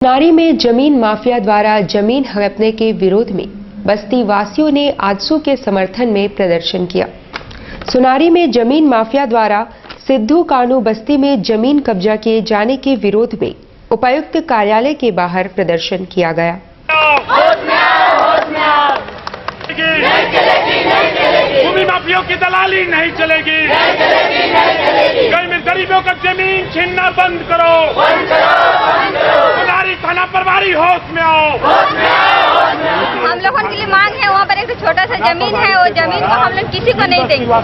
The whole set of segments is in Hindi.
नारी में जमीन माफिया द्वारा जमीन हड़पने के विरोध में बस्ती वासियों ने आजसू के समर्थन में प्रदर्शन किया। सुनारी में जमीन माफिया द्वारा सिद्धू कानू बस्ती में जमीन कब्जा किए जाने के विरोध में उपायुक्त कार्यालय के बाहर प्रदर्शन किया गया। भूमि माफियों की दलाली नहीं चलेगी। गरीबों का जमीन छीनना बंद करो। नारी थाना प्रभारी होश में आओ। हम लोगों के लिए मांग है, वहाँ पर एक छोटा सा जमीन है, वो जमीन को हम लोग किसी को नहीं देंगे। वो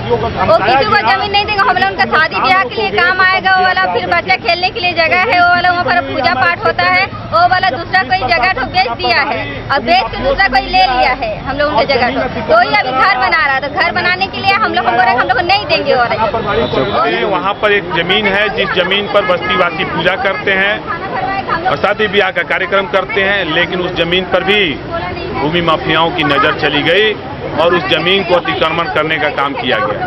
किसी को जमीन नहीं देंगे। हम लोग उनका शादी ब्याह के लिए काम आएगा वो वाला, फिर बच्चा खेलने के लिए जगह है वो वाला, वहाँ पर पूजा पाठ होता है वो वाला। दूसरा कोई जगह तो बेच दिया है और बेच के दूसरा कोई ले लिया है हम लोग उनके जगह तो ही अभी घर बना रहा था। घर बनाने के लिए हम लोग हम लोग नहीं देंगे। और वहाँ पर एक जमीन है जिस जमीन पर बस्तीवासी पूजा करते हैं और शादी ब्याह का कार्यक्रम करते हैं, लेकिन उस जमीन पर भी भूमि माफियाओं की नजर चली गई और उस जमीन को अतिक्रमण करने का काम किया गया।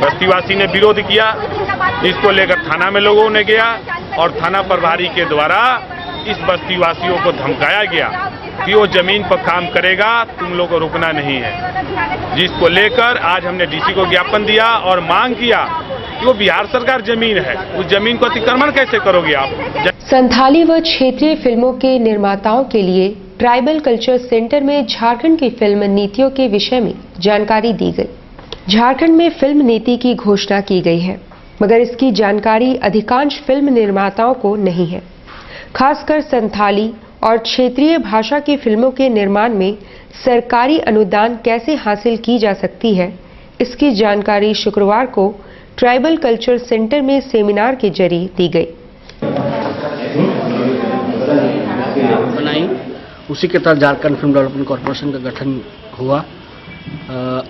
बस्तीवासी ने विरोध किया, इसको लेकर थाना में लोगों ने गया और थाना प्रभारी के द्वारा इस बस्तीवासियों को धमकाया गया कि वो जमीन पर काम करेगा, तुम लोग को रुकना नहीं है। जिसको लेकर आज हमने डीसी को ज्ञापन दिया और मांग किया कि वो बिहार सरकार जमीन है, उस जमीन को अतिक्रमण कैसे करोगे आप। संथाली व क्षेत्रीय फिल्मों के निर्माताओं के लिए ट्राइबल कल्चर सेंटर में झारखंड की फिल्म नीतियों के विषय में जानकारी दी गई। झारखंड में फिल्म नीति की घोषणा की गई है, मगर इसकी जानकारी अधिकांश फिल्म निर्माताओं को नहीं है। खासकर संथाली और क्षेत्रीय भाषा की फिल्मों के निर्माण में सरकारी अनुदान कैसे हासिल की जा सकती है, इसकी जानकारी शुक्रवार को ट्राइबल कल्चर सेंटर में सेमिनार के जरिए दी गई। उसी के तहत झारखंड फिल्म डेवलपमेंट कॉर्पोरेशन का गठन हुआ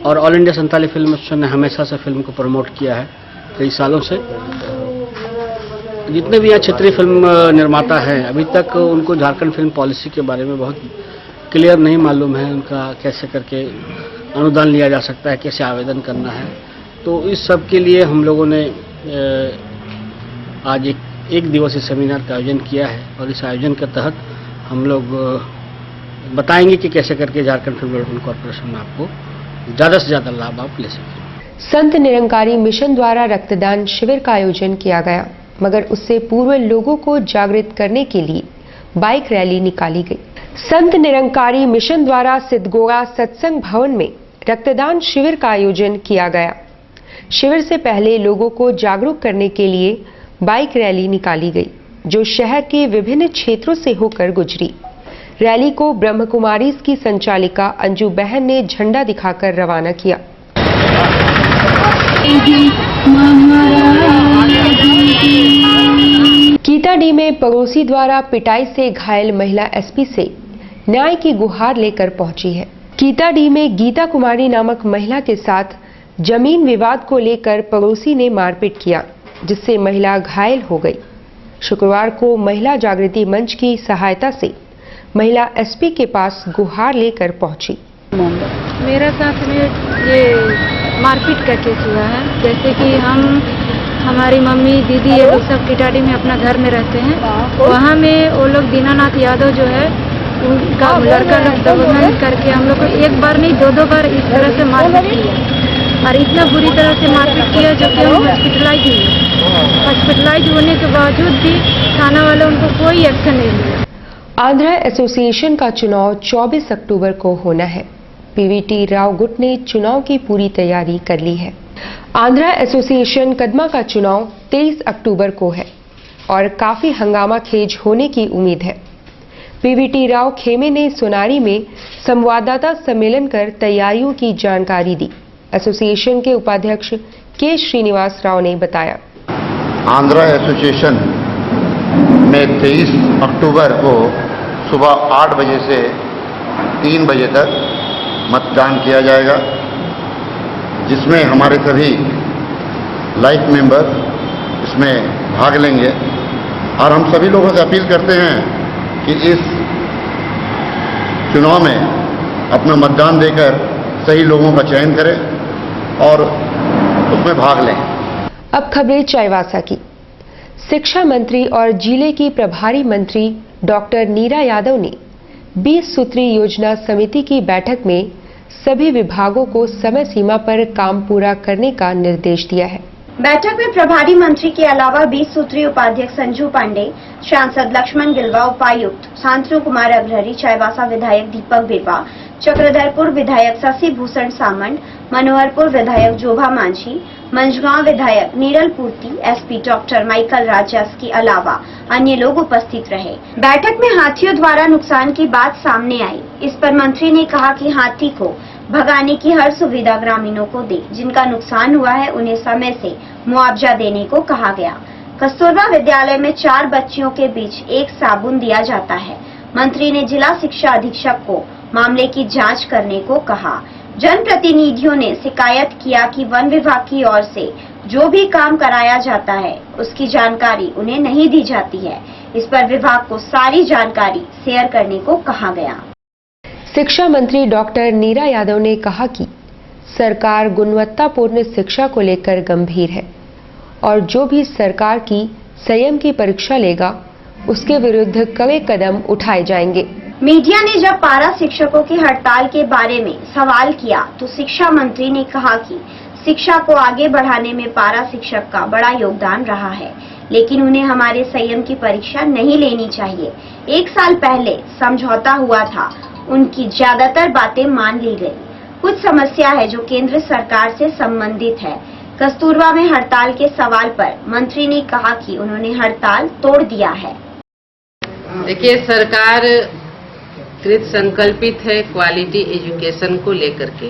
और all India Santhali film association ने हमेशा से फिल्म को प्रमोट किया है कई सालों से। जितने भी यहाँ क्षेत्रीय फिल्म निर्माता हैं अभी तक उनको झारखंड फिल्म पॉलिसी के बारे में बहुत क्लियर नहीं मालूम है, उनका कैसे करके अनुदान लिया जा सकता है, कैसे आवेदन करना है। तो इस सब के लिए हम लोगों ने आज एक दिवसीय सेमिनार का आयोजन किया है और इस आयोजन के तहत हम लोग बताएंगे कि कैसे करके झारखंड फिल्म डेवलपमेंट कॉर्पोरेशन में आपको ज़्यादा से ज़्यादा लाभ आप ले सकें। संत निरंकारी मिशन द्वारा रक्तदान शिविर का आयोजन किया गया, मगर उससे पूर्व लोगों को जागृत करने के लिए बाइक रैली निकाली गई। संत निरंकारी मिशन द्वारा सिद्धगोगा सत्संग भवन में रक्तदान शिविर का आयोजन किया गया। शिविर से पहले लोगों को जागरूक करने के लिए बाइक रैली निकाली गई, जो शहर के विभिन्न क्षेत्रों से होकर गुजरी। रैली को ब्रह्म कुमारीज की संचालिका अंजू बहन ने झंडा दिखाकर रवाना किया। कीताडी में पड़ोसी द्वारा पिटाई से घायल महिला एसपी से न्याय की गुहार लेकर पहुंची है। कीताडी में गीता कुमारी नामक महिला के साथ जमीन विवाद को लेकर पड़ोसी ने मारपीट किया, जिससे महिला घायल हो गई। शुक्रवार को महिला जागृति मंच की सहायता से महिला एसपी के पास गुहार लेकर पहुंची। मेरे साथ में ये मारपीट का केस हुआ है। जैसे कि हमारी मम्मी दीदी ये लोग सब कीटाडी में अपना घर में रहते हैं। वहाँ में वो लोग दीनानाथ यादव जो है उनका लड़का लोग दबंगन करके हम लोग को एक बार नहीं दो बार इस तरह से मारपीट किया और इतना बुरी तरह से मारपीट किया जो कि हम हॉस्पिटलाइज हुए। हॉस्पिटलाइज होने के बावजूद भी थाना वाले उनको कोई एक्शन नहीं लिया। आंध्रा एसोसिएशन का चुनाव 24 अक्टूबर को होना है। पीवीटी राव गुट ने चुनाव की पूरी तैयारी कर ली है। आंध्रा एसोसिएशन कदमा का चुनाव 23 अक्टूबर को है और काफी हंगामा खेज होने की उम्मीद है। पीवीटी राव खेमे ने सुनारी में संवाददाता सम्मेलन कर तैयारियों की जानकारी दी। एसोसिएशन के उपाध्यक्ष के श्रीनिवास राव ने बताया, आंध्रा एसोसिएशन में 23 अक्टूबर को सुबह 8 बजे से 3 बजे तक मतदान किया जाएगा, जिसमें हमारे सभी लाइफ मेंबर इसमें भाग लेंगे और हम सभी लोगों से अपील करते हैं कि इस चुनाव में अपना मतदान देकर सही लोगों का चयन करें और उसमें भाग लें। अब खबरें चाईबासा की। शिक्षा मंत्री और जिले की प्रभारी मंत्री डॉक्टर नीरा यादव ने 20 सूत्री योजना समिति की बैठक में सभी विभागों को समय सीमा पर काम पूरा करने का निर्देश दिया है। बैठक में प्रभारी मंत्री के अलावा 20 सूत्री उपाध्यक्ष संजू पांडे, सांसद लक्ष्मण गिलवा, उपायुक्त शांतनु कुमार अग्रहरी, चाईबासा विधायक दीपक बिरवा, चक्रधरपुर विधायक शशि भूषण सामंत, मनोहरपुर विधायक जोभा मांझी, मंझगांव विधायक नीरल पूर्ति, एसपी डॉक्टर माइकल राजस के अलावा अन्य लोग उपस्थित रहे। बैठक में हाथियों द्वारा नुकसान की बात सामने आई। इस पर मंत्री ने कहा कि हाथी को भगाने की हर सुविधा ग्रामीणों को दे, जिनका नुकसान हुआ है उन्हें समय से मुआवजा देने को कहा गया। कस्तूरबा विद्यालय में 4 बच्चियों के बीच एक साबुन दिया जाता है। मंत्री ने जिला शिक्षा अधीक्षक को मामले की जांच करने को कहा। जनप्रतिनिधियों ने शिकायत किया कि वन विभाग की ओर से जो भी काम कराया जाता है उसकी जानकारी उन्हें नहीं दी जाती है। इस पर विभाग को सारी जानकारी शेयर करने को कहा गया। शिक्षा मंत्री डॉक्टर नीरा यादव ने कहा कि सरकार गुणवत्तापूर्ण शिक्षा को लेकर गंभीर है और जो भी सरकार की संयम की परीक्षा लेगा उसके विरुद्ध कड़े कदम उठाए जाएंगे। मीडिया ने जब पारा शिक्षकों की हड़ताल के बारे में सवाल किया तो शिक्षा मंत्री ने कहा कि शिक्षा को आगे बढ़ाने में पारा शिक्षक का बड़ा योगदान रहा है, लेकिन उन्हें हमारे संयम की परीक्षा नहीं लेनी चाहिए। 1 साल पहले समझौता हुआ था, उनकी ज्यादातर बातें मान ली गई। कुछ समस्या है जो केंद्र सरकार से संबंधित है। कस्तूरबा में हड़ताल के सवाल पर मंत्री ने कहा कि उन्होंने हड़ताल तोड़ दिया है। देखिए, सरकार कृत संकल्पित है क्वालिटी एजुकेशन को लेकर के,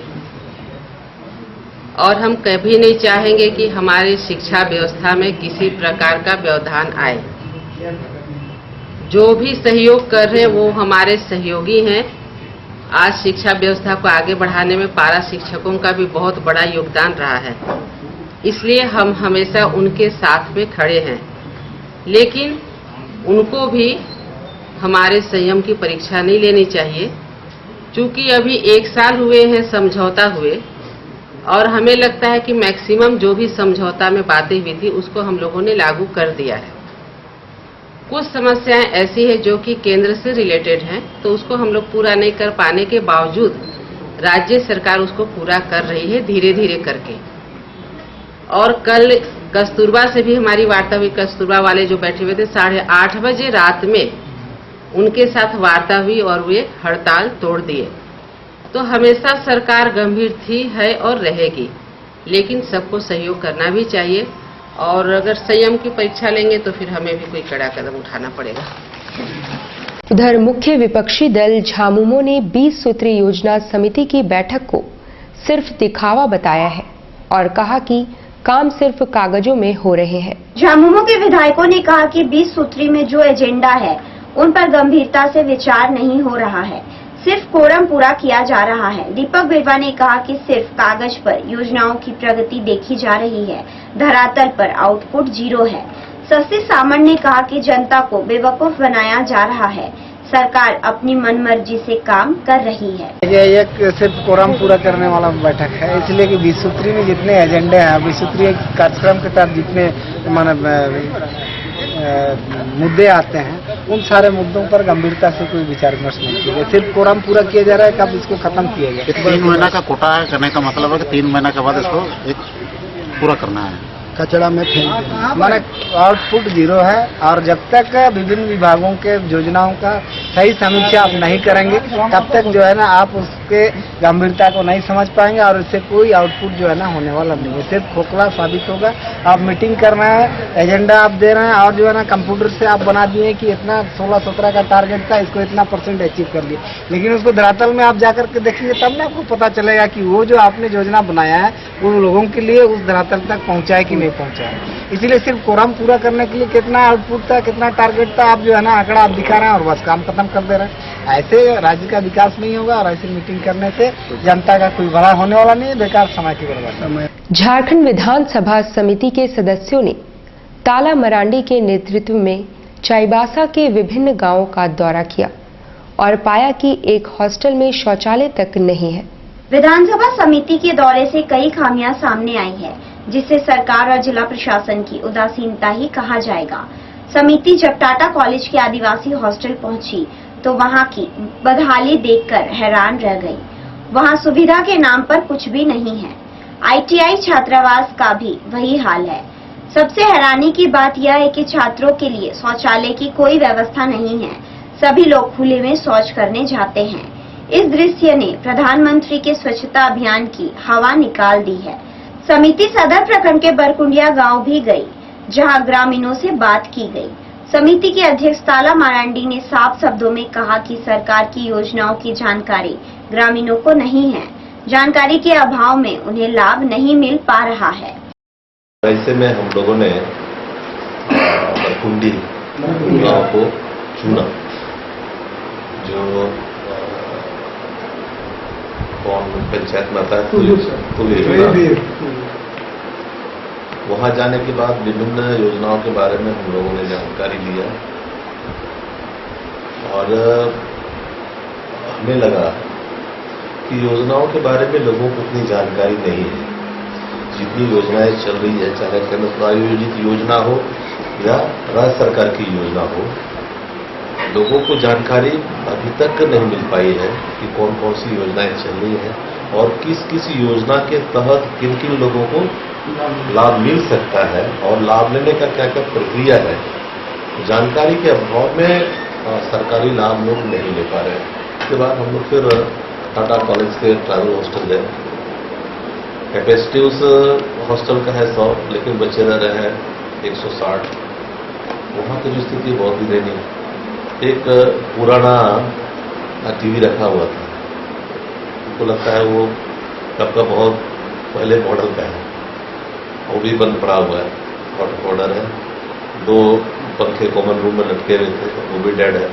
और हम कभी नहीं चाहेंगे कि हमारी शिक्षा व्यवस्था में किसी प्रकार का व्यवधान आए। जो भी सहयोग कर रहे हैं वो हमारे सहयोगी हैं। आज शिक्षा व्यवस्था को आगे बढ़ाने में पारा शिक्षकों का भी बहुत बड़ा योगदान रहा है, इसलिए हम हमेशा उनके साथ में खड़े हैं। लेकिन उनको भी हमारे संयम की परीक्षा नहीं लेनी चाहिए, क्योंकि अभी 1 साल हुए हैं समझौता हुए, और हमें लगता है कि मैक्सिमम जो भी समझौता में बातें हुई थी उसको हम लोगों ने लागू कर दिया है। कुछ समस्याएं ऐसी है जो कि केंद्र से रिलेटेड हैं, तो उसको हम लोग पूरा नहीं कर पाने के बावजूद राज्य सरकार उसको पूरा कर रही है धीरे धीरे करके। और कल कस्तूरबा से भी हमारी वार्ता हुई। कस्तूरबा वाले जो बैठे हुए थे 8:30 बजे रात में उनके साथ वार्ता हुई और वे हड़ताल तोड़ दिए। तो हमेशा सरकार गंभीर थी, है और रहेगी, लेकिन सबको सहयोग करना भी चाहिए, और अगर संयम की परीक्षा लेंगे तो फिर हमें भी कोई कड़ा कदम उठाना पड़ेगा। उधर मुख्य विपक्षी दल झामुमो ने 20 सूत्री योजना समिति की बैठक को सिर्फ दिखावा बताया है और कहा कि काम सिर्फ कागजों में हो रहे हैं। झामुमो के विधायकों ने कहा कि 20 सूत्री में जो एजेंडा है उन पर गंभीरता से विचार नहीं हो रहा है, सिर्फ कोरम पूरा किया जा रहा है। दीपक बिरवा ने कहा कि सिर्फ कागज पर योजनाओं की प्रगति देखी जा रही है, धरातल पर आउटपुट 0 है। शशि सामंत ने कहा कि जनता को बेवकूफ बनाया जा रहा है, सरकार अपनी मनमर्जी से काम कर रही है। ये एक सिर्फ कोरम पूरा करने वाला बैठक है, इसलिए कि 20 सूत्री में जितने एजेंडे हैं, 20 सूत्री कार्यक्रम के तहत जितने मुद्दे आते हैं उन सारे मुद्दों पर गंभीरता से कोई विचार विमर्श नहीं किया। सिर्फ कोरम पूरा किया जा रहा है, कब इसको खत्म किया जाए। 3 महीना का कोटा करने का मतलब है कि 3 महीना के बाद इसको एक पूरा करना है। कचरा में फेंक देना, माने आउटपुट 0 है। और जब तक विभिन्न विभागों के योजनाओं का सही समीक्षा आप नहीं करेंगे तब तक जो है ना आप उसके गंभीरता को नहीं समझ पाएंगे, और इससे कोई आउटपुट जो है ना होने वाला नहीं है, सिर्फ खोखला साबित होगा। आप मीटिंग कर रहे हैं, एजेंडा आप दे रहे हैं, और जो है ना कंप्यूटर से आप बना दिए कि इतना 16-17 का टारगेट था, इसको इतना % अचीव कर लिया, लेकिन उसको धरातल में आप जाकर के देखेंगे तब ना आपको पता चलेगा कि वो जो आपने योजना बनाया है वो लोगों के लिए उस धरातल तक पहुँचा है कि नहीं पहुँचा है। इसलिए सिर्फ कोरम पूरा करने के लिए कितना आउटपुट था, कितना टारगेट था, आप जो है ना आंकड़ा आप दिखा रहे हैं और बस काम खत्म कर दे रहे हैं। ऐसे राज्य का विकास नहीं होगा, और ऐसी मीटिंग करने से जनता का कोई भला होने वाला नहीं है, बेकार समय की बर्बादी। झारखंड विधानसभा समिति के सदस्यों ने ताला मरांडी के नेतृत्व में चाईबासा के विभिन्न गांवों का दौरा किया और पाया कि एक हॉस्टल में शौचालय तक नहीं है। विधानसभा समिति के दौरे से कई खामियां सामने आई है, जिससे सरकार और जिला प्रशासन की उदासीनता ही कहा जाएगा। समिति जब टाटा कॉलेज के आदिवासी हॉस्टल पहुंची तो वहां की बदहाली देखकर हैरान रह गई। वहां सुविधा के नाम पर कुछ भी नहीं है। ITI छात्रावास का भी वही हाल है। सबसे हैरानी की बात यह है कि छात्रों के लिए शौचालय की कोई व्यवस्था नहीं है। सभी लोग खुले में शौच करने जाते हैं। इस दृश्य ने प्रधानमंत्री के स्वच्छता अभियान की हवा निकाल दी है। समिति सदर प्रखंड के बरकुंडिया गांव भी गई, जहां ग्रामीणों से बात की गई। समिति के अध्यक्ष ताला मारांडी ने साफ शब्दों में कहा कि सरकार की योजनाओं की जानकारी ग्रामीणों को नहीं है। जानकारी के अभाव में उन्हें लाभ नहीं मिल पा रहा है। ऐसे में हम लोगों ने बरकुंडी गांव को चुना, जो कौन पंचायत में आता है, वहां जाने के बाद विभिन्न योजनाओं के बारे में हम लोगों ने जानकारी लिया और हमें लगा कि योजनाओं के बारे में लोगों को उतनी जानकारी नहीं है। जितनी योजनाएं चल रही है, चाहे केंद्र प्रायोजित योजना हो या राज्य सरकार की योजना हो, लोगों को जानकारी अभी तक नहीं मिल पाई है कि कौन कौन सी योजनाएं चल रही हैं और किस किस योजना के तहत किन किन लोगों को लाभ मिल सकता है और लाभ लेने का क्या क्या प्रक्रिया है। जानकारी के अभाव में सरकारी लाभ लोग नहीं ले पा रहे हैं। इसके बाद हम लोग फिर टाटा कॉलेज के ट्राइबल हॉस्टल गए। कैपेसिटी उस हॉस्टल का है 100, लेकिन बच्चे रह रहे हैं 160। वहाँ की जो स्थिति बहुत ही दयनीय। एक पुराना टीवी रखा हुआ था, हमको लगता है वो कब का बहुत पहले मॉडल का है, वो भी बंद पड़ा हुआ है, हॉट ऑर्डर है। 2 पंखे कॉमन रूम में लटके हुए थे, वो भी डेड है।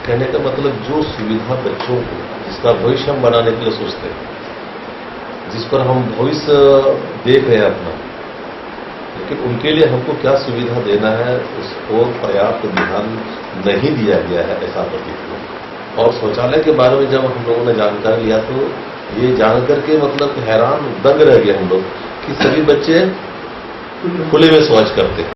कहने का मतलब जो सुविधा बच्चों को, जिसका भविष्य हम बनाने के लिए सोचते हैं, जिस पर हम भविष्य देख रहे हैं अपना, लेकिन उनके लिए हमको क्या सुविधा देना है उसको पर्याप्त ध्यान नहीं दिया गया है, ऐसा प्रतीत हुआ। और शौचालय के बारे में जब हम लोगों ने जानकारी लिया तो ये जानकर के मतलब हैरान दंग रह गए हम लोग कि सभी बच्चे खुले में शौच करते हैं।